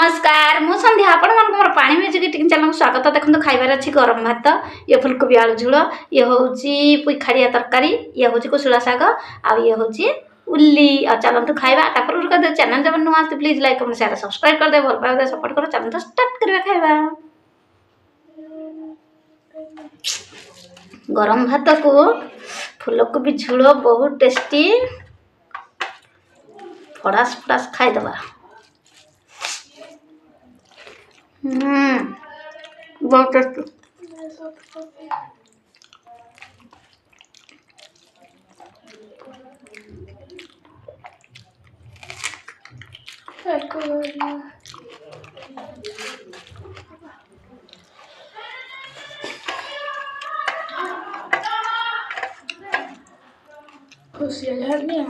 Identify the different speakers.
Speaker 1: नमस्कार मु संध्या आपण मन मोर पानी म्यूजिक टिक चैनल को स्वागत। देखो खाइबार अच्छी गरम भात, ये फुलकोबी आलू झोल, ये हूँ पुईखाड़िया तरकारी, ये हूँ कुशुला शाग, आ ये हूँ उल्ली। चलतु खाइबा चैनल जब नुआ आते please like comment share subscribe कर दे, भल पाए सपोर्ट कर। चलतु स्टार्ट करबा खाइबा। गरम भात को फुलकोबी झोल बहुत टेस्टी, फड़ास फड़ास खाइदबा। बहुत टेस्टी। खुशी नहीं आ